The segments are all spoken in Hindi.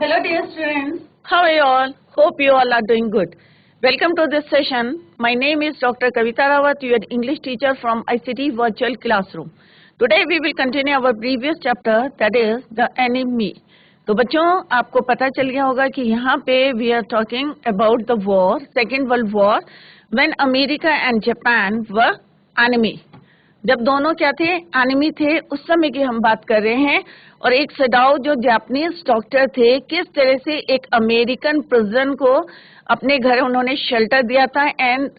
Hello dear students. How are you all? Hope you all are doing good. Welcome to this session. My name is Dr. Kavita Rawat, your English teacher from ICT Virtual Classroom. Today we will continue our previous chapter, that is the enemy. तो बच्चों आपको पता चल गया होगा कि यहाँ पे we are talking about the war, Second World War, when America and Japan were enemy. जब दोनों क्या थे, एनिमी थे, उस समय की हम बात कर रहे हैं। और एक सडाओ जो जापानीज डॉक्टर थे, किस तरह से एक अमेरिकन प्रिजन को अपने घर उन्होंने शेल्टर दिया था and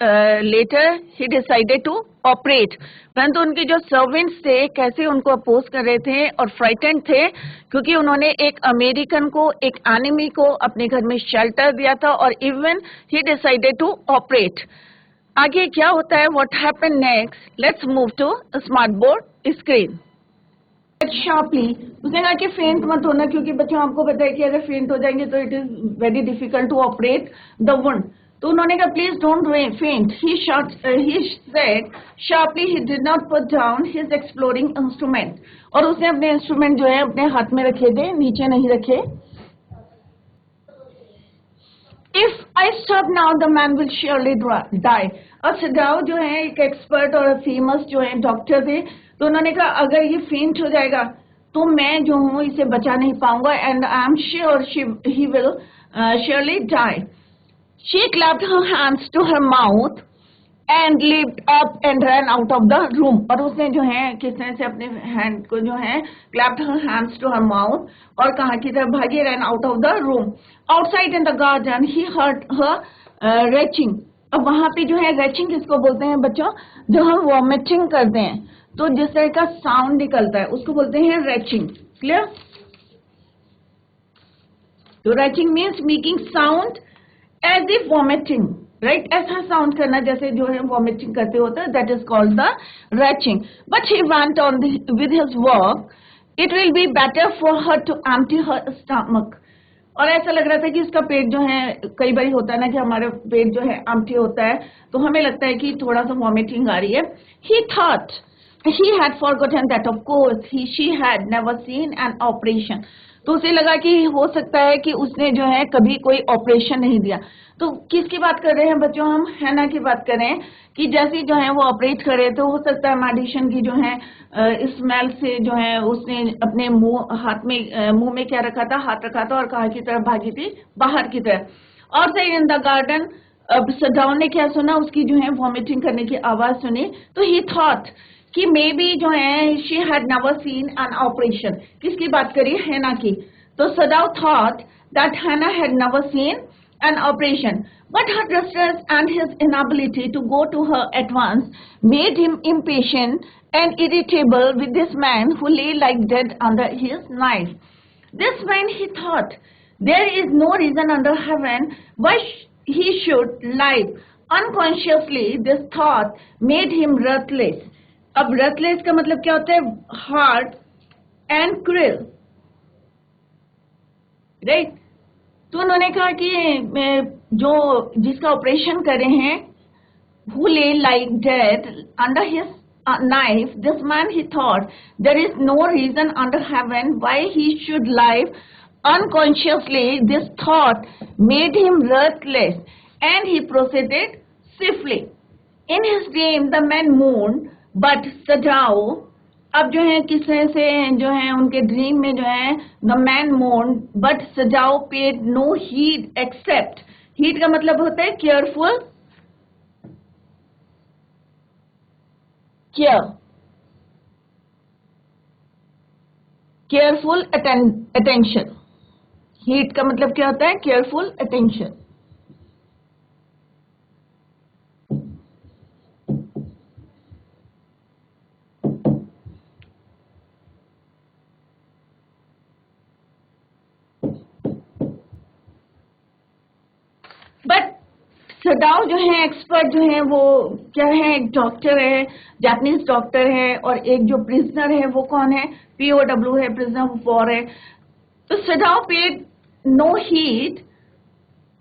later he decided to operate. परंतु उनके जो सर्वेंट्स थे कैसे उनको अपोज कर रहे थे और फ्राइटेंड थे, क्योंकि उन्होंने एक अमेरिकन को, एक एनिमी को अपने घर में शेल्टर दिया था और even he decided to operate. आगे क्या होता है, what happen next, let's move to smart board screen. Sharply उसने कहा कि फेंट मत होना, क्योंकि बच्चों आपको पता है कि अगर फेंट हो जाएंगे तो it is very difficult to operate the wound. तो उन्होंने कहा please don't faint. He said sharply he did not put down his exploring instrument. और उसने अपने इंस्ट्रूमेंट जो है अपने हाथ में रखे थे, नीचे नहीं रखे। If I stop now, the man will surely die. अब सडाओ जो है एक एक्सपर्ट और फेमस जो है डॉक्टर थे, तो उन्होंने कहा अगर ये फेंट हो जाएगा तो मैं जो हूँ इसे बचा नहीं पाऊंगा, and I am sure he will surely die. She clapped her hands to her mouth and leaped up and ran out of the room. और उसने जो है किस तरह से अपने हैंड को जो है clapped her hands to her mouth और कहाँ की तरफ भागी, ran out of the room. Outside in the garden he heard her retching. अब वहां पे जो है retching किसको बोलते हैं बच्चों, जो हम वॉमिटिंग करते हैं तो जिस तरह का साउंड निकलता है उसको बोलते हैं retching. क्लियर? तो retching means making sound as if vomiting. राइट, ऐसा साउंड करना जैसे जो है वॉमिटिंग करते होते हैं, that is called the retching. But he went on with his work. It will be better for her to empty her stomach. और ऐसा लग रहा था कि इसका पेट जो है, कई बार होता है ना कि हमारा पेट जो है एम्प्टी होता है तो हमें लगता है कि थोड़ा सा वॉमिटिंग आ रही है. ही thought he had forgotten that of course she had never seen an operation. तो उसे लगा कि हो सकता है कि उसने जो है कभी कोई ऑपरेशन नहीं दिया. तो किसकी बात कर रहे हैं बच्चों, हम हैना की बात कर रहे हैं कि जैसे जो है वो ऑपरेट करे तो हो सकता है मेडिसिन की जो है स्मेल से जो है उसने अपने मुंह में क्या रखा था, हाथ रखा था और कहाँ की तरफ भागी थी, बाहर की तरफ. और सही इन द गार्डन, अब सडाउन ने क्या सुना, उसकी जो है वॉमिटिंग करने की आवाज सुनी. तो ही थॉट कि मे बी जो है she had never seen an operation. किसकी बात करिए, हैना की. तो सडाउ थॉट दैट हैना had never seen an operation, but her distress and his inability to go to her at once made him impatient and irritable with this man who lay like dead under his knife. This man, he thought, there is no reason under heaven why he should lie. Unconsciously, this thought made him ruthless. अब ruthless का मतलब क्या होता है, hard and cruel, right? तो उन्होंने कहा कि जो जिसका ऑपरेशन कर रहे हैं, who lay like dead under his knife, this man, he thought, there is no reason under heaven why he should lie. Unconsciously, this thought made him ruthless, and he proceeded swiftly. In his dream, the man mourned, but Sadao, अब जो है किस तरह से जो है उनके ड्रीम में जो है द मैन मोर्न, बट सजाओ paid no heed except. Heed का मतलब होता है केयरफुल, केयरफुल अटेंशन. हीड का मतलब क्या होता है, केयरफुल अटेंशन. सडाओ जो है एक्सपर्ट जो है वो क्या है, एक डॉक्टर है, जापानीज डॉक्टर है, और एक जो प्रिजनर है वो कौन है, POW है, प्रिजनर ऑफ वॉर है. तो Sadao paid no heed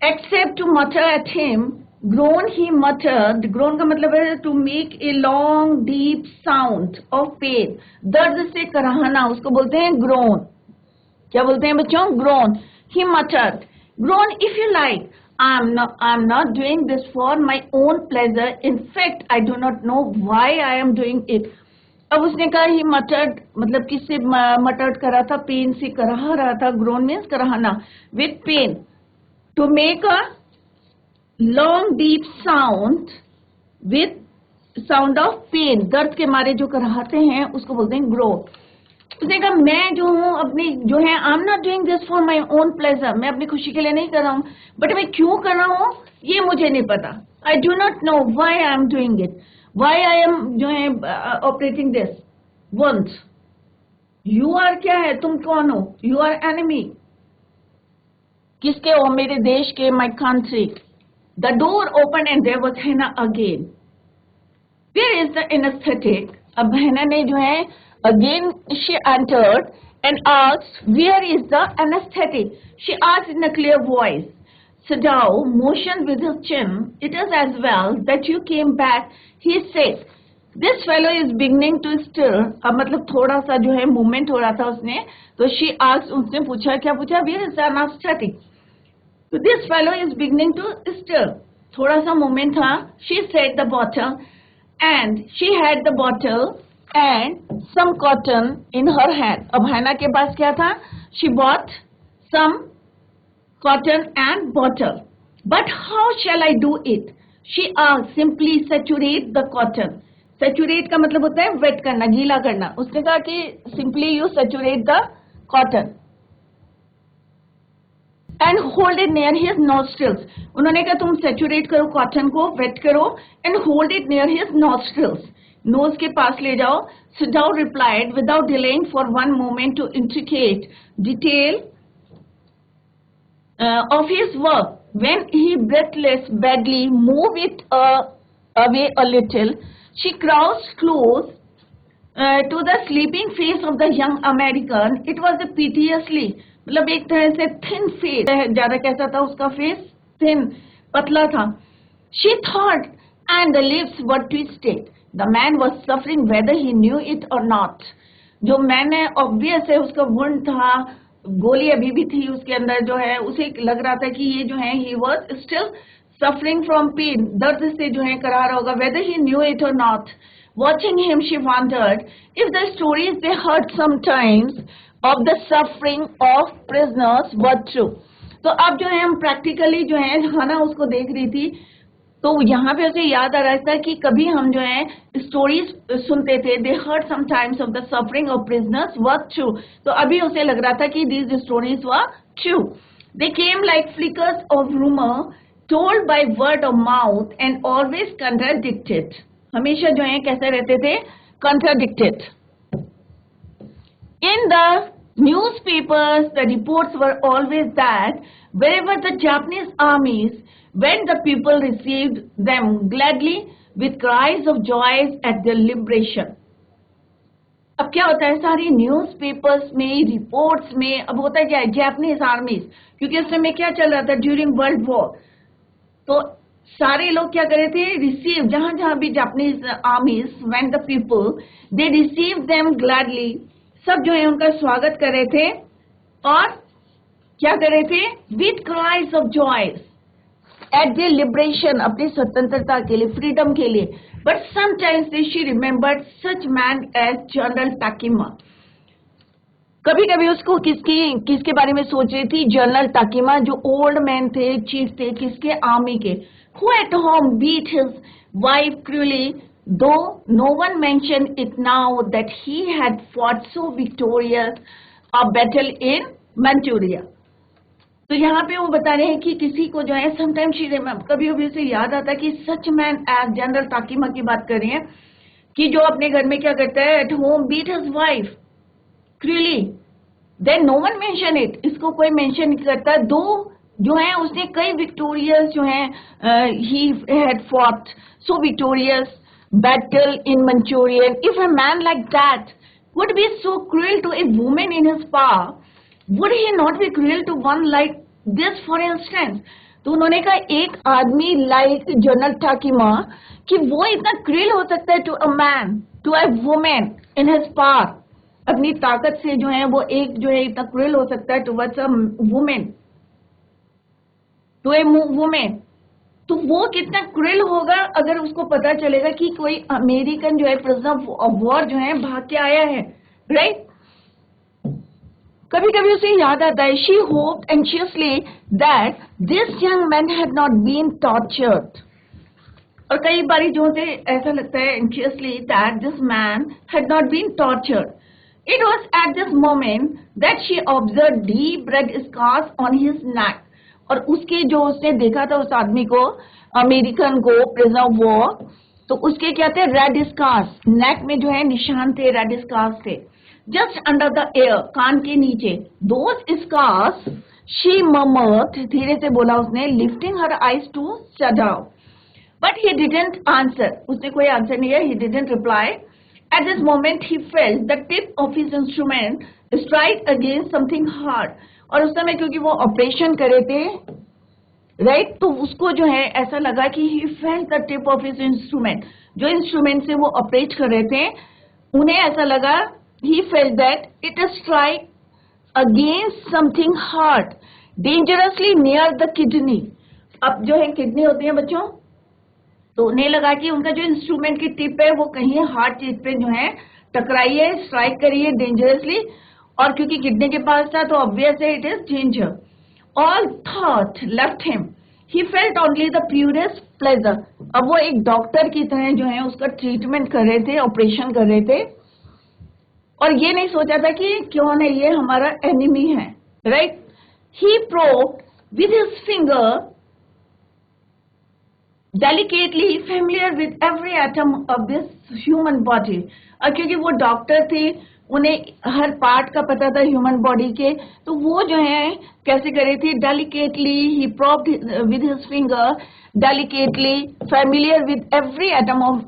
except to mutter at him. groan he muttered. groan का मतलब है to make a long deep sound of pain. दर्द से कराहना उसको बोलते हैं groan. क्या बोलते हैं बच्चों, groan. He muttered, "Groan if you like. I'm not doing this for my own pleasure. In fact, I do not know why I am doing it." अब उसने कहा ही मटर्ड, मतलब किससे मटर्ड कर रहा था? पेन से कराह रहा था. ग्रोन मीन्स कराहना. With pain. To make a long deep sound with sound of pain. दर्द के मारे जो कराहते हैं उसको बोलते हैं ग्रो. उसने कहा मैं जो हूँ अपनी जो है, I am not doing this for my own pleasure. मैं अपनी खुशी के लिए नहीं कर रहा हूँ, बट मैं क्यों कर रहा हूँ ये मुझे नहीं पता. I do not know why I am doing it. Why I am जो है operating this once. You are क्या है? तुम कौन हो? You are enemy. किसके हो? मेरे देश के. My country. The door opened and there was Hannah again. Where is the anesthetic? अब Hannah ने जो है again she entered and asked, where is the anesthetic? She asked in a clear voice. Sadao motioned with his chin. It is as well that you came back. He said, this fellow is beginning to stir. अब मतलब थोड़ा सा जो है मूवमेंट हो रहा था उसने. तो she asked, उसने पूछा, क्या पूछा? Where is the anesthetic? So this fellow is beginning to stir. थोड़ा सा मूवमेंट था. She said the bottle, and she had the bottle and some cotton in her hand. अब हैना के पास क्या था? She bought some cotton and bottle. But how shall I do it? She asked. Simply saturate the cotton. Saturate का मतलब होता है wet करना, गीला करना. उसने कहा कि simply you saturate the cotton and hold it near his nostrils. उन्होंने कहा तुम saturate करो cotton को, wet करो and hold it near his nostrils. Nose के पास ले जाओ. Sadao replied without delaying for one moment to intricate detail of his work. When he breathless badly moved it away a little, she crouched close to the sleeping face of the young American. It was a piteously, मतलब एक तरह से thin face. ज़्यादा कैसा था उसका face? Thin, पतला था. She thought, and the lips were twisted. The man was suffering whether he knew it or not. जो मैन है obvious है उसका wound था, गोली अभी भी थी उसके अंदर जो है, उसे लग रहा था कि ये जो है he was still suffering from pain. दर्द से जो है करा रहा होगा. Whether he knew it or not. Watching him, she wondered if the stories they heard sometimes of the suffering of prisoners were true. तो अब जो है हम practically जो है हाना उसको देख रही थी, तो यहाँ पे उसे याद आ रहा था कि कभी हम जो है स्टोरीज सुनते थे. They heard sometimes of the suffering of prisoners were true. तो अभी उसे लग रहा था कि these stories were true. They came like flickers of rumour told by word of mouth and always contradicted. हमेशा जो है कैसे रहते थे? Contradicted. In the newspapers the reports were always that wherever the Japanese armies when the people received them gladly with cries of joy at their liberation. अब क्या होता है सारी न्यूज़पेपर्स में, रिपोर्ट्स में, अब होता है क्या है? जापानीज आर्मीज, क्योंकि उस समय क्या चल रहा था? During world war. तो सारे लोग क्या कर रहे थे? रिसीव, जहां जहां भी Japanese आर्मीज when the people they receive them gladly, सब जो है उनका स्वागत कर रहे थे. और क्या कर रहे थे? With cries of Joy at their liberation, अपनी स्वतंत्रता के लिए, फ्रीडम के लिए. But sometimes she remembered such man as General Takima. कभी कभी उसको किसके बारे में सोच रही थी? जनरल ताकिमा, जो ओल्ड मैन थे, चीफ थे, किसके? आर्मी के. Who at home beat his wife cruelly, though no one mentioned it now that he had fought so victorious a battle in Manchuria. तो यहाँ पे वो बता रहे हैं कि किसी को जो है समटाइम्स कभी कभी उसे याद आता है कि सच मैन एज जनरल ताकिमा की बात कर रही है कि जो अपने घर में क्या करता है? At home beat his wife cruelly, then no one mention it. इसको कोई मेंशन नहीं करता. दो जो है उसने कई विक्टोरियस जो है he had fought so victorious battle in Manchurian. If a man like that would be so cruel to a women in his power, would he not be cruel to one like this for instance? तो उन्होंने कहा एक आदमी लाइक जनरल ताकिमा कि वो इतना क्रूअल हो सकता है to a man, to a women in his power. अपनी ताकत से जो है वो एक जो है इतना क्रूअल हो सकता है towards a women to a women, तो वो कितना क्रूएल होगा अगर उसको पता चलेगा कि कोई अमेरिकन जो है प्रिजनर ऑफ वॉर जो है भाग के आया है, राइट? कभी कभी उसे याद आता है, she hoped anxiously that this young man had not been tortured, और कई बारी जो से ऐसा लगता है anxiously that this man had not been tortured. It was at this moment that she observed deep red scars on his neck. और उसके जो उसने देखा था उस आदमी को, अमेरिकन को, प्रिजनर ऑफ वॉर, तो उसके क्या थे? रेड स्कार्स, नेक में जो है निशान थे, रेड स्कार्स थे. जस्ट अंडर द एयर, कान के नीचे. दोज स्कार्स, शी मर्मर्ड, धीरे से बोला उसने, lifting her eyes to Sadao. But he didn't answer, उसने कोई आंसर नहीं है, he didn't reply. At this moment, he felt the tip of his instrument strike against something hard. और उस समय क्योंकि वो ऑपरेशन करे थे, राइट, तो उसको जो है ऐसा लगा कि he felt the tip of his instrument. जो इंस्ट्रूमेंट से वो ऑपरेट कर रहे थे, उन्हें ऐसा लगा, he felt that it strike against something hard, dangerously near the kidney. अब जो है किडनी होती है बच्चों, तो उन्हें लगा कि उनका जो इंस्ट्रूमेंट की टिप है वो कहीं हार्ड चीज पे जो है टकराई है, स्ट्राइक करी है डेंजरसली, और क्योंकि किडनी के पास था तो ऑब्वियस है it is danger. All thought left him, he felt only the purest pleasure. अब वो एक डॉक्टर की तरह जो है उसका ट्रीटमेंट कर रहे थे, ऑपरेशन कर रहे थे, और ये नहीं सोचा था कि क्यों नहीं ये हमारा एनिमी है, right? He probed with his finger delicately, familiar with every atom of this human body. और क्योंकि वो डॉक्टर थे, उन्हें हर पार्ट का पता था ह्यूमन बॉडी के, तो वो जो है कैसे करे थे? Delicately, he probed with his finger, delicately familiar with every atom of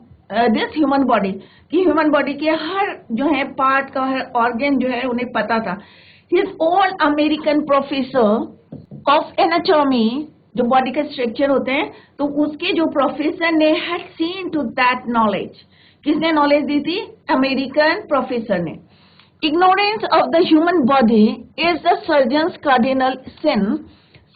this human body, कि ह्यूमन बॉडी के हर जो है पार्ट का, हर ऑर्गन जो है उन्हें पता था. His old American professor of anatomy, जो बॉडी का स्ट्रक्चर होते हैं, तो उसके जो प्रोफेसर ने had seen to that knowledge. किसने नॉलेज दी थी? अमेरिकन प्रोफेसर ने. Ignorance of the human body is the surgeon's cardinal sin.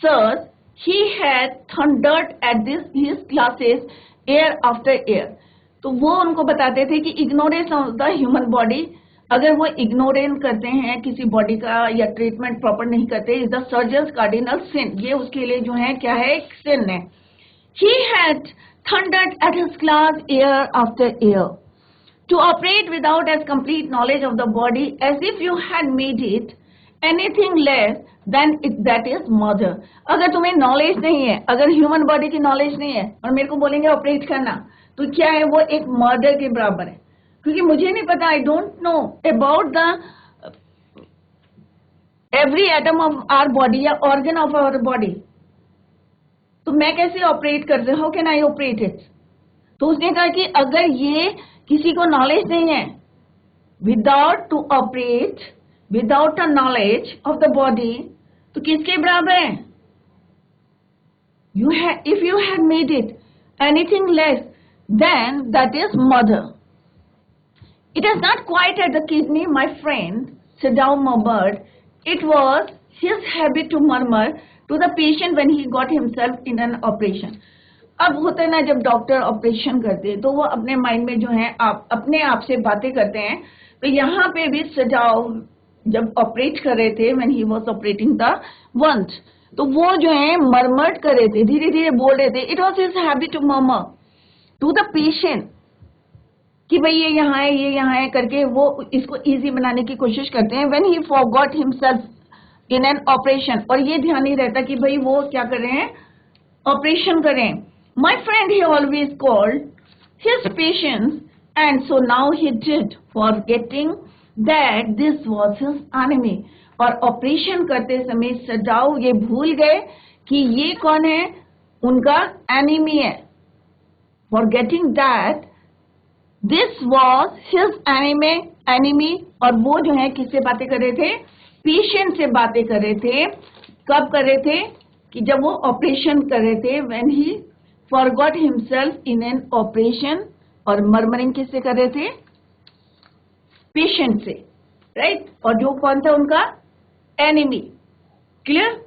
Sir, he had thundered at this his classes year after year. तो वो उनको बताते थे कि ignorance of the human body, अगर वो इग्नोरेंस करते हैं किसी बॉडी का या ट्रीटमेंट प्रॉपर नहीं करते, इज द सर्जन्स कार्डिनल सिन. ये उसके लिए जो है क्या है? एक सिन है. He had thundered at his class year after year. To operate without as complete knowledge of the body as if you had made it anything less than it, that is murder. अगर तुम्हें नॉलेज नहीं है, अगर ह्यूमन बॉडी की नॉलेज नहीं है और मेरे को बोलेंगे ऑपरेट करना, तो क्या है? वो एक मर्डर के बराबर है, क्योंकि मुझे नहीं पता, I don't know about the every atom of our body या ऑर्गन ऑफ आवर बॉडी, तो मैं कैसे ऑपरेट कर रहा हूं? How can I operate it? तो उसने कहा कि अगर ये किसी को नॉलेज नहीं है, without to operate without a knowledge of the body, तो किसके बराबर है? If you had made it anything less than that is murder. It is not quite at the kidney, my friend, Sadao murmured. It was his habit to murmur to the patient when he got himself in an operation. अब होता है ना, जब डॉक्टर ऑपरेशन करते हैं तो वो अपने माइंड में जो है अपने आप से बातें करते हैं. तो यहाँ पे भी सजाओ जब ऑपरेट कर रहे थे, when he was operating the wound, तो वो जो है मरमर्ड कर रहे थे, धीरे धीरे बोल रहे थे. It was his habit to murmur to the patient कि भाई ये यहाँ है, ये यहाँ है करके वो इसको इजी बनाने की कोशिश करते हैं. When he forgot himself in an operation, और ये ध्यान नहीं रहता कि भाई वो क्या कर रहे हैं? ऑपरेशन कर रहे हैं. My friend, he always called his patients, and so now he did, forgetting that this was his enemy. और ऑपरेशन करते समय सजाओ ये भूल गए कि ये कौन है? उनका एनिमी है. Forgetting that This was his enemy, और वो जो है किससे बातें कर रहे थे? पेशेंट से बातें कर रहे थे. कब कर रहे थे? कि जब वो ऑपरेशन कर रहे थे. When he forgot himself in an operation, और मर्मरिंग किससे कर रहे थे? पेशेंट से, राइट? और जो कौन था उनका? Enemy. Clear?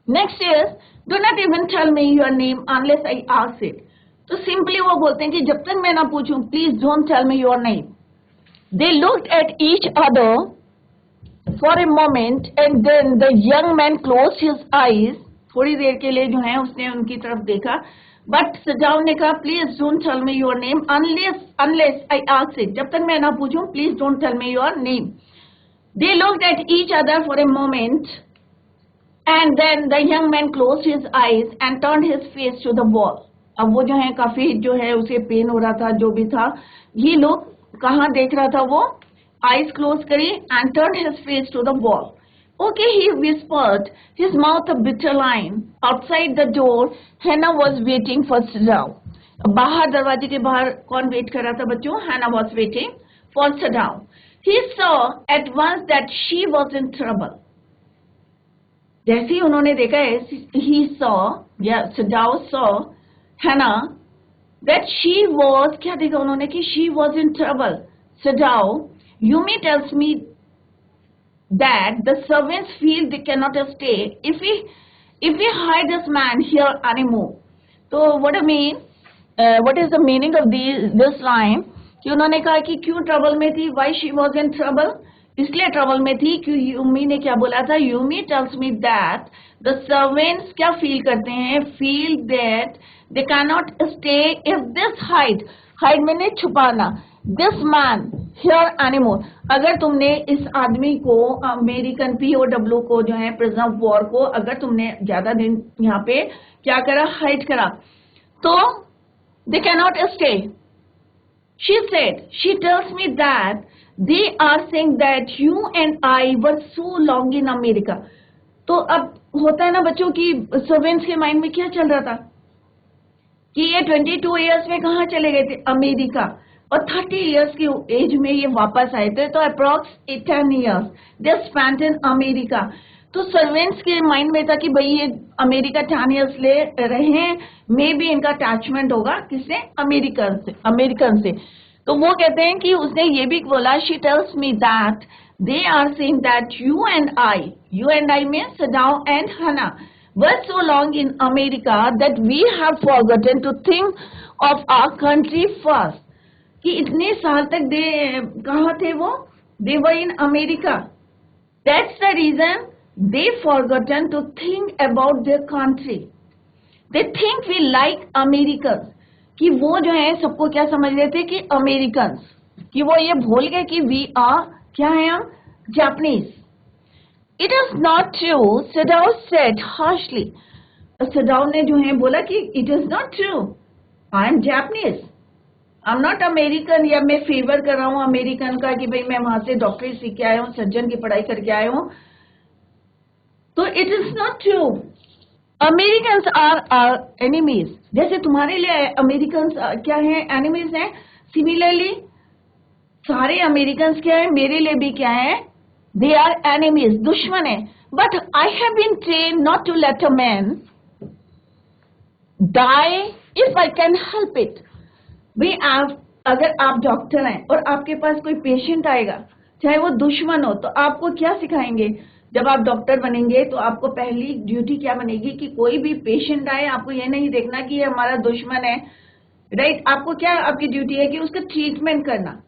Next is, do not even tell me your name unless I ask it. तो simply वो बोलते हैं कि जब तक मैं ना पूछूं, please don't tell me your name. They looked at each other for a moment and then the young man closed his eyes. थोड़ी देर के लिए जो है उसने उनकी तरफ देखा. But सजाओ ने कहा, please don't tell me your name unless I ask it. जब तक मैं ना पूछूं, please don't tell me your name. They looked at each other for a moment and then the young man closed his eyes and turned his face to the wall. अब वो जो है काफी जो है उसे पेन हो रहा था, जो भी था, ये लोग कहाँ देख रहा था वो, eyes closed करी and turned his face to the wall. Okay, he whispered, his mouth a bitter line. Outside the door, Hannah was waiting for Sadao. बाहर दरवाजे के बाहर कौन वेट कर रहा था बच्चों? Hannah was waiting for Sadao. He saw at once that she was in trouble. जैसे ही उन्होंने देखा है, he saw, या Sadao saw Hannah that she was, क्या देखा उन्होंने कि she was in trouble. Sadao, Yumi tells me that the servants feel they cannot stay if we hide this man here anymore. So what is the meaning of this line? कि उन्होंने कहा कि क्यों ट्रबल में थी, why she was in trouble, इसलिए ट्रबल में थी कि यूमी ने क्या बोला था, Yumi tells me that the servants क्या फील करते हैं, feel that they cannot stay if this hide मैंने छुपाना, this man here anymore. अगर तुमने इस आदमी को, अमेरिकन POW को जो है प्रिजनर ऑफ वॉर को, अगर तुमने ज्यादा दिन यहाँ पे क्या करा, हाइड करा, तो they cannot stay. She said, she tells me that they are saying that you and I were so long in America. तो अब होता है ना बच्चों की सर्वेंट्स के माइंड में क्या चल रहा था कि ये 22 इयर्स में कहाँ चले गए थे, अमेरिका, और 30 इयर्स की एज में ये वापस आए थे, तो approx 10 years they spent in America. तो सर्वेंट्स के माइंड में था कि भाई ये अमेरिका 10 इयर्स ले रहे हैं, मे बी इनका अटैचमेंट होगा किससे, अमेरिकन से. तो वो कहते हैं कि उसने ये भी बोला, she tells me that they are saying that you and I means Sadao and Hannah were so long in America that we have forgotten to think of our country first. कि इतने साल तक दे कहाँ थे वो, they were in America. That's the reason they forgotten to think about their country. They think we like Americans. कि वो जो है सबको क्या समझ रहे थे कि अमेरिकन, कि वो ये भूल गए कि we are क्या है हम, Japanese. It is not true, Sadao said harshly. Sadao ने जो है बोला कि it is not true. I am Japanese. I'm not American. या मैं फेवर कर रहा हूँ अमेरिकन का कि भाई मैं वहां से डॉक्टरी सीख के आया हूँ, सर्जन की पढ़ाई करके आया हूँ. तो it is not true. Americans are our enemies. जैसे तुम्हारे लिए अमेरिकन क्या है, एनिमीज हैं. सिमिलरली सारे अमेरिकन क्या है, मेरे लिए भी क्या है, they are enemies, दुश्मन है. But I have been trained not to let a man die if I can help it. भाई आप अगर आप डॉक्टर हैं और आपके पास कोई पेशेंट आएगा, चाहे वो दुश्मन हो, तो आपको क्या सिखाएंगे? जब आप डॉक्टर बनेंगे तो आपको पहली ड्यूटी क्या बनेगी कि कोई भी पेशेंट आए, आपको ये नहीं देखना कि ये हमारा दुश्मन है, राइट? आपको क्या, आपकी ड्यूटी है कि उसका ट्रीटमेंट करना.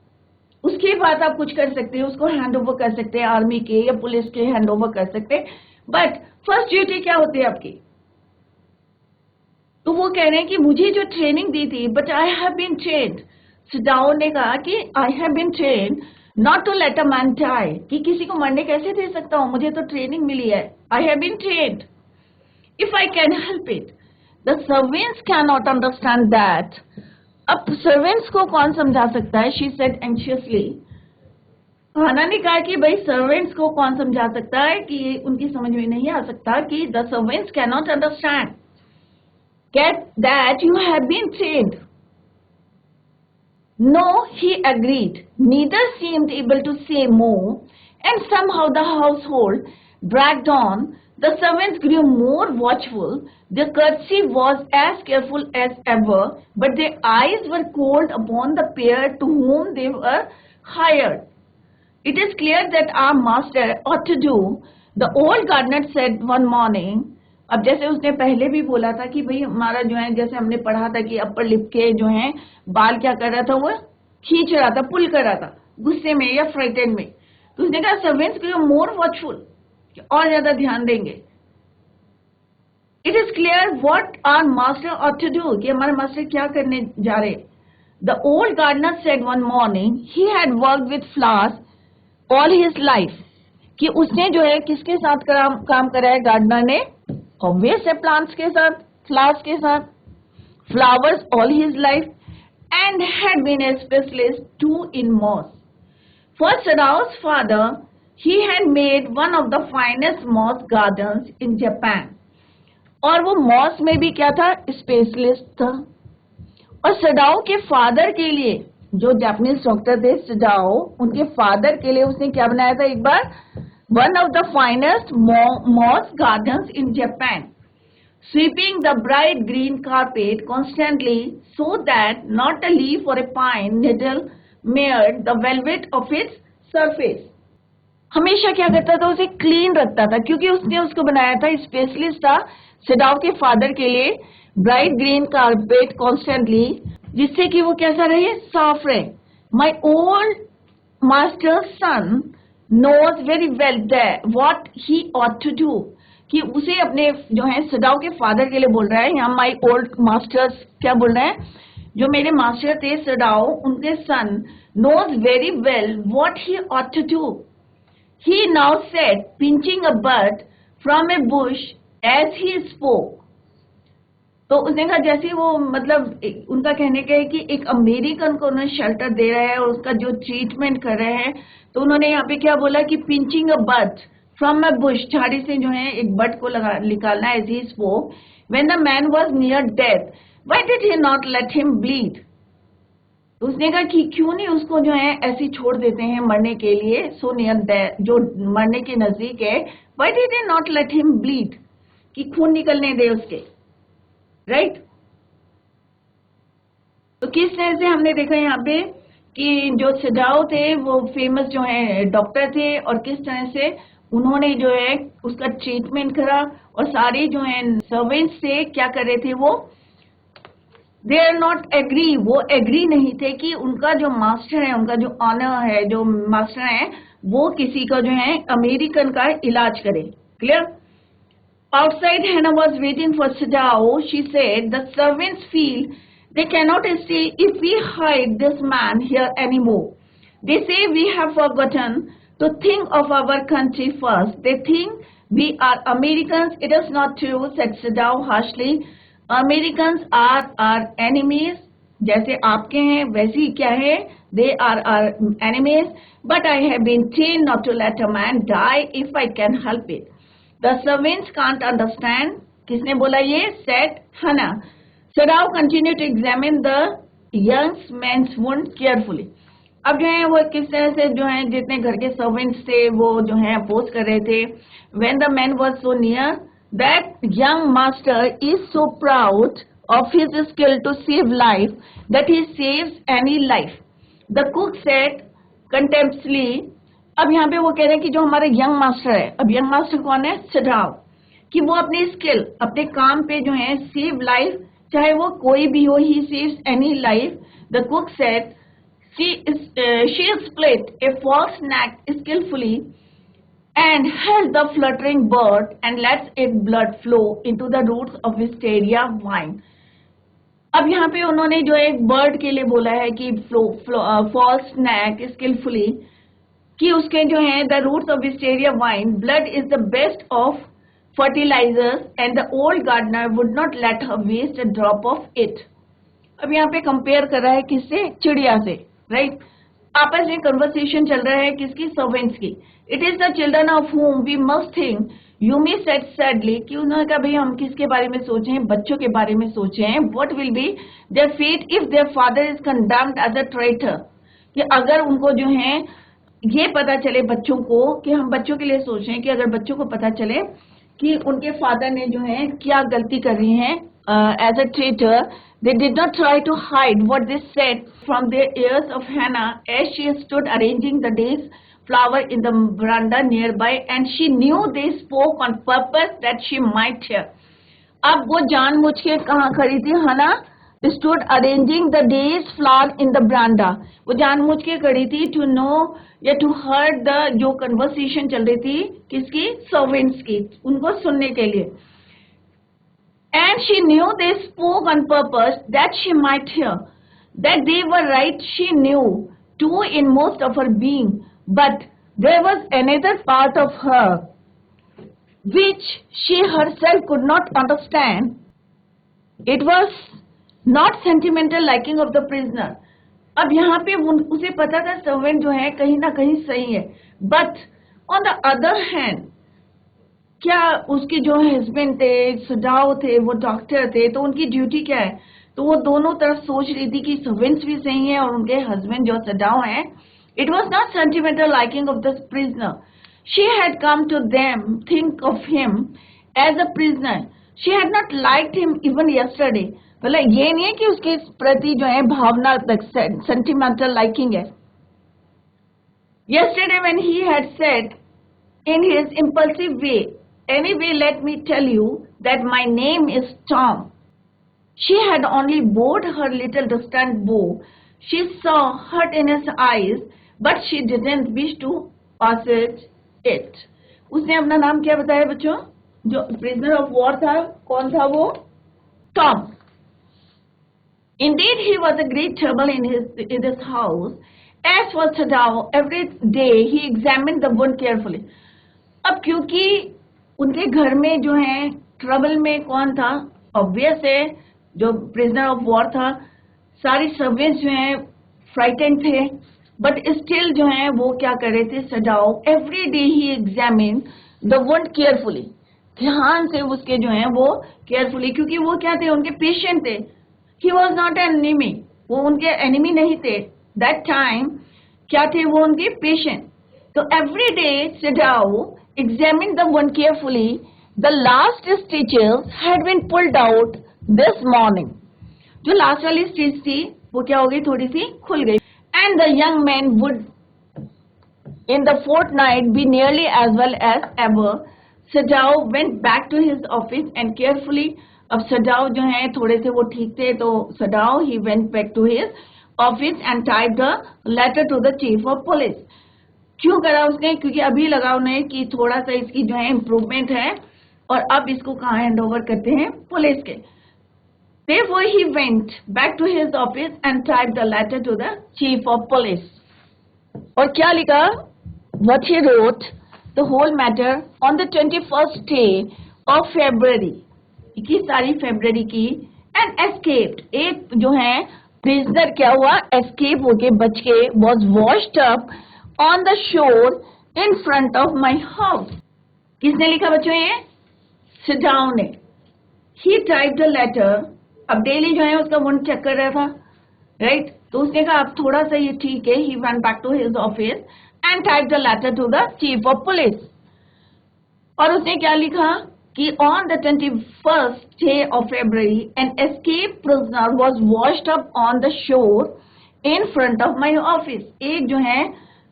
उसके बाद आप कुछ कर सकते हैं, उसको हैंड ओवर कर सकते हैं आर्मी के या पुलिस के, हैंड ओवर कर सकते हैं. बट फर्स्ट ड्यूटी क्या होती है आपकी? तो वो कह रहे हैं कि मुझे जो ट्रेनिंग दी थी, but I have been trained. Sadao ने कहा कि I have been trained not to let a man die, कि किसी को मरने कैसे दे सकता हूं, मुझे तो ट्रेनिंग मिली है. I have been trained if I can help it. The servants can not understand that. अब सर्वेंट्स को कौन समझा सकता है? She said anxiously. हाना ने कहा कि भाई सर्वेंट्स को कौन समझा सकता है, कि उनकी समझ में नहीं आ सकता कि the servants can not understand get that you have been trained. No, he agreed. Neither seemed able to say more, and somehow the household dragged on. The servants grew more watchful. Their courtesy was as careful as ever, but their eyes were cold upon the pair to whom they were hired. It is clear that our master ought to do, the old gardener said one morning अब जैसे उसने पहले भी बोला था कि भाई हमारा जो है, जैसे हमने पढ़ा था कि अपर लिप के जो है बाल क्या कर रहा था, वो खींच रहा था, पुल कर रहा था गुस्से में या फ्राइटेंड में। तो उसने कहा सर्वेंट्स को मोर वॉचफुल, और ज्यादा ध्यान देंगे। It is clear what our master ought to do, कि हमारे मास्टर क्या करने जा रहे। The old gardener said one morning he had worked with flowers all his life, कि उसने जो है किसके साथ काम करा है गार्डनर ने, ऑब्वियस है प्लांट्स के साथ, फ्लावर्स के साथ, flowers all his life, and had been a specialist too in moss. For Sadao's father he had made one of the finest moss gardens in Japan, और वो मॉस में भी क्या था, स्पेशलिस्ट था। और सडाओ के फादर के लिए, जो जापानीज डॉक्टर थे सडाओ, उनके फादर के लिए उसने क्या बनाया था एक बार, one of the finest moss gardens in Japan, sweeping the bright green carpet constantly so that not a leaf or a pine needle marred the velvet of its surface. हमेशा क्या करता था, उसे क्लीन रखता था, क्योंकि उसने उसको बनाया था, स्पेशलिस्ट था सडाओ के फादर के लिए, ब्राइट ग्रीन कारपेट कॉन्स्टेंटली, जिससे कि वो कैसा रहे, साफ रहे। My old master son knows very well that what he ought to do, कि उसे अपने जो है सडाओ के फादर के लिए बोल रहा है, यहाँ माई ओल्ड मास्टर्स क्या बोल रहे हैं, जो मेरे मास्टर थे सडाओ, उनके son knows very well what he ought to do. He now said, pinching a bud from a bush as he spoke. तो उसने कहा जैसे वो, मतलब उनका कहने का है कि एक अमेरिकन को उन्होंने शेल्टर दे रहे हैं और उसका जो ट्रीटमेंट कर रहे हैं, तो उन्होंने यहाँ पे क्या बोला कि pinching a bud from a bush, झाड़ी से जो है एक बड को निकालना, as he spoke, when the man was near death, why did he not let him bleed. उसने कहा कि क्यों नहीं उसको जो है ऐसे छोड़ देते हैं मरने के लिए, सो नियर डेथ, जो मरने के नजदीक है, why did he not let him bleed, कि खून निकलने दे उसके, राइट। तो किस तरह से हमने देखा यहाँ पे कि जो सडाओ थे वो फेमस जो है डॉक्टर थे, और किस तरह से उन्होंने जो है उसका ट्रीटमेंट करा, और सारे जो है सर्वेंट्स से क्या कर रहे थे, वो दे आर नॉट एग्री, वो एग्री नहीं थे कि उनका जो मास्टर है, उनका जो ऑनर है, जो मास्टर है, वो किसी का जो है अमेरिकन का इलाज करे। क्लियर। आउटसाइड हैना was waiting for Sadao, she said the servants feel they cannot stay if we hide this man here anymore. They say we have forgotten to think of our country first. They think we are Americans. It is not true, said Sadao harshly. Americans are our enemies. जैसे आपके हैं वैसे ही क्या है, they are our enemies. But I have been trained not to let a man die if I can help it. The servants can't understand. किसने बोला ये? Said Hannah. Sadao continued to examine the young man's wound carefully. अब जो है वो किस तरह से जो है जितने घर के सर्वेंट्स थे वो जो है अपोज कर रहे थे. When the man was so near, that young master is so proud of his skill to save life that he saves any life. The cook said contemptuously. अब यहाँ पे वो कह रहे हैं कि जो हमारे यंग मास्टर है, अब यंग मास्टर कौन है? Sadao. कि वो अपनी स्किल, अपने काम पे जो है सेव लाइफ, चाहे वो कोई भी हो, he saves any life. The cook said she split a false neck skillfully and held the fluttering bird and lets its blood flow into the roots of wisteria vine. अब यहाँ पे उन्होंने जो एक बर्ड के लिए बोला है कि फॉल्स नेक स्किलफुली, कि उसके जो है the roots of wisteria vine, blood is the best of fertilizers and the old gardener would not let her waste a drop of it. अब यहाँ पे कंपेयर कर रहा है किससे? चिड़िया से, राइट? आपस में कन्वर्सेशन चल रहा है किसकी? सर्वेंट्स की. It is the children of whom we must think. Yumi said sadly कि उन्होंने कहा भाई हम किसके बारे में सोचें? बच्चों के बारे में सोचें. What will be their fate if their father is condemned as a traitor? कि अगर उनको जो है ये पता चले बच्चों को, कि हम बच्चों के लिए सोचें कि अगर बच्चों को पता चले कि उनके फादर ने जो है क्या गलती कर रही है as a traitor, they did not try to hide what they said from their ears of Hannah as she stood arranging the day's flower in the veranda nearby, and she knew they spoke on purpose that she might hear. अब वो जानबूझ के कहाँ खड़ी थी? हना stood arranging the day's flower in the veranda. वो जानबूझ के खड़ी थी to know या to hear the जो conversation चल रही थी किसकी? Servants की, उनको सुनने के लिए. And she knew they spoke on purpose that she might hear. That they were right she knew too in most of her being, but there was another part of her which she herself could not understand. It was not sentimental liking of the prisoner. अब यहाँ पे उसे पता था सर्वेंट जो है कहीं ना कहीं सही है, but on the other hand क्या उसके जो हस्बैंड थे, सजाओ थे, वो डॉक्टर थे, तो उनकी ड्यूटी क्या है? तो वो दोनों तरफ सोच रही थी कि सर्वेंट्स भी सही है और उनके हस्बैंड जो सजाओ हैं. It was not sentimental liking of the prisoner. She had come to them, think of him as a prisoner. She had not liked him even yesterday. मतलब ये नहीं है कि उसके प्रति जो है भावना sentimental liking है. Yesterday when he had said in his impulsive way, anyway let me tell you that my name is Tom. She had only bowed her little distant bow. She saw hurt in his eyes, but she didn't wish to passage it. उसने अपना नाम क्या बताया बच्चों? जो prisoner of war था, कौन था वो? Tom. Indeed, he was a great trouble in his house. As for Sadao, every day he examined the wound carefully. अब क्योंकि उनके घर में जो है ट्रबल में कौन था? ऑब्वियस है जो प्रिजनर ऑफ वॉर था. सारी सर्वेंट्स जो हैं फ्राइटेंड थे, बट स्टिल जो है वो क्या कर रहे थे? सजाओ every day he examine the wound carefully, ध्यान से उसके जो है वो केयरफुली, क्योंकि वो क्या थे? उनके पेशेंट थे. He was not an enemy, वो उनके एनिमी नहीं थे. दैट टाइम क्या थे? वो उनके पेशेंट. तो एवरी डे सजाओ examined the wound carefully. The last stitches had been pulled out this morning. जो लास्ट वाली स्टिच थी वो क्या हो गई? थोड़ी सी खुल गई. And the young man would in the fortnight be nearly as well as ever. Sadao went back to his office and carefully. अब सजाओ जो है थोड़े से वो ठीक थे, तो सजाओ he went back to his office and typed a letter to the chief of police. क्यों करा उसने? क्योंकि अभी लगा उन्हें कि थोड़ा सा इसकी जो है इम्प्रूवमेंट है और अब इसको कहाँ हैंड ओवर करते हैं? पुलिस के. Therefore he went back to his office and typed the letter to the chief of police. और क्या लिखा? What he wrote, the whole matter on the 21st day of February, 21 तारीख फरवरी की, and escaped. एक जो है prisoner क्या हुआ? Escape होके बच के was washed up on the shore in front of my house. किसने लिखा बच्चों? ये सिडाओ ने. He typed the letter. अब डेली जो है उसका वुंड चेक कर रहा था, राइट? तो उसने कहा अब थोड़ा सा ये ठीक है. He went back to his office and typed the letter to the chief of police. और उसने क्या लिखा कि on the 21st day of February an escaped prisoner was washed up on the shore in front of my office. एक जो है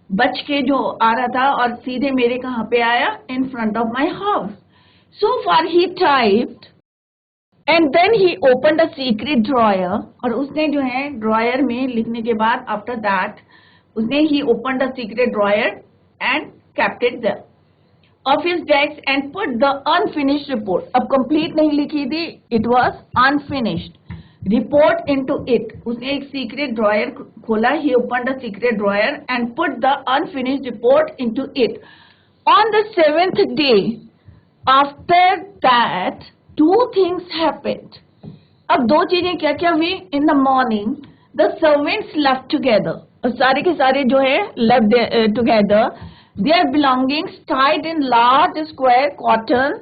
बच के जो आ रहा था और सीधे मेरे कहाँ पे आया? In front of my house. So far he typed and then he opened a secret drawer. और उसने जो है ड्रॉयर में लिखने के बाद after that उसने he opened a secret drawer and kept it there of his desk and put the unfinished report. अब complete नहीं लिखी थी, it was unfinished report into it. उसने एक secret drawer खोला. He opened a secret drawer and put the unfinished report into it. On the 7th day after that, two things happened. अब दो चीजें क्या क्या हुई? In the morning the servants left together. सारे के सारे जो है left together. Their belongings tied in large square cotton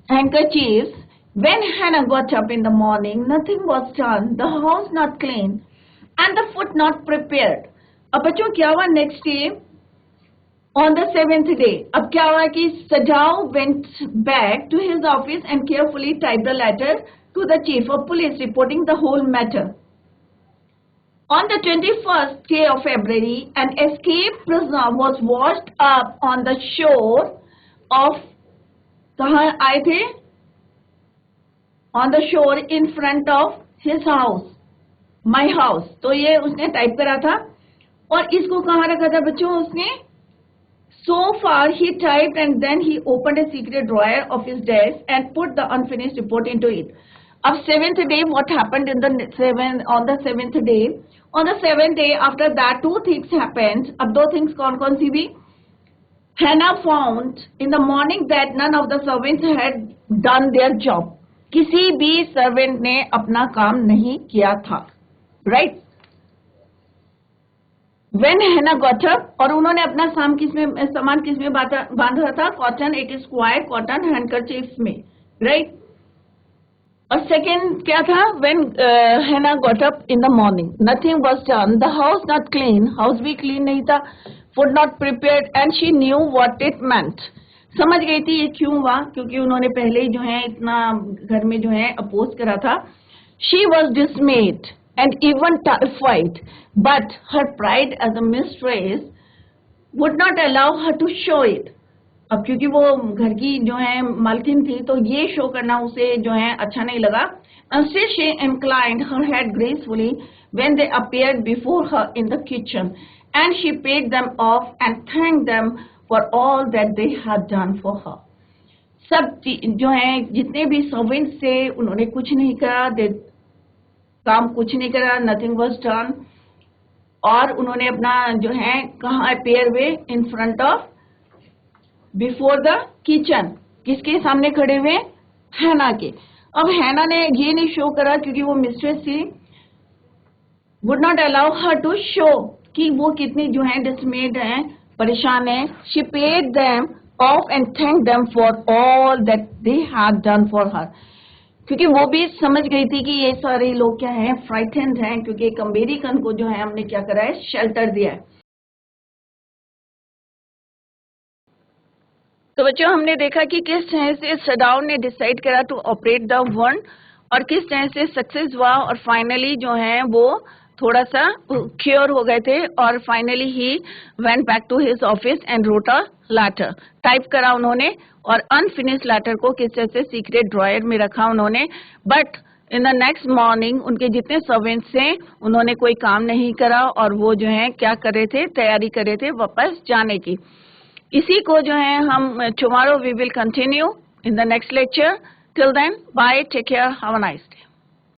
handkerchiefs. When Hannah got up in the morning, nothing was done, the house not clean, and the food not prepared. अब बच्चों क्या हुआ next day? On the 7th day, अब क्या हुआ कि Sadao went back to his office and carefully typed a letter to the chief of police reporting the whole matter. On the 21st day of February, an escaped prisoner was washed up on the shore of, कहाँ आए थे? On the shore in front of his house, my house. तो ये उसने टाइप करा था और इसको कहाँ रखा था बच्चों उसने? So far he typed and then he opened a secret drawer of his desk and put the unfinished report into it. अब 7th day, what happened on the 7th day? On the 7th day, after that, two things happened. अब दो things कौन सी भी? Hannah found in the morning that none of the servants had done their job. किसी भी servant ने अपना काम नहीं किया था, right? When Hannah got up, और उन्होंने अपना सामान किस में बांधा था? Cotton, it is square cotton handkerchief में, right? और सेकेंड क्या था? When Hannah got up in the morning, nothing was done. The house not clean, house भी clean नहीं था. Food not prepared, and she knew what it meant. समझ गई थी ये क्यों हुआ? क्योंकि उन्होंने पहले ही जो है इतना घर में जो है अपोज करा था. She was dismayed and even terrified, but her pride as a mistress would not allow her to show it. अब क्योंकि वो घर की जो है मालकिन थी तो ये शो करना उसे जो है अच्छा नहीं लगा. Instead she inclined her head gracefully when they appeared before her in the kitchen, and she paid them off and thanked them for all that they had done for her. सब जो है जितने भी सर्वेंट्स थे उन्होंने कुछ नहीं करा, काम कुछ नहीं करा, nothing was done. और उन्होंने अपना जो है कहाँ appear हुए? In front of, before the kitchen. किसके सामने खड़े हुए? हैना के. अब हैना ने ये नहीं शो करा क्योंकि वो मिस्ट्रेस थी. Would not allow her to show कि वो कितनी जो है डिसमेड है, परेशान है. She paid them off and thank them for all that they had done for her. क्योंकि वो भी समझ गई थी कि ये सारे लोग क्या हैं? फ्राइटेंड हैं, क्योंकि एक अमेरिकन को जो है हमने क्या करा है? शेल्टर दिया है. तो बच्चों हमने देखा कि किस तरह से सडाउन ने डिसाइड करा टू ऑपरेट द वन और किस तरह से सक्सेस हुआ और फाइनली जो है वो थोड़ा सा क्योर हो गए थे और finally he went back to his office and wrote a letter. Type करा उन्होंने और अनफिनिश्ड लेटर को किस तरह से सीक्रेट ड्रॉयर में रखा उन्होंने. But in the next morning उनके जितने सर्वेंट्स थे उन्होंने कोई काम नहीं करा और वो जो है क्या कर रहे थे? तैयारी कर रहे थे वापस जाने की. इसी को जो है हम tomorrow we will continue in the next lecture. Till then, bye, take care, have a nice day.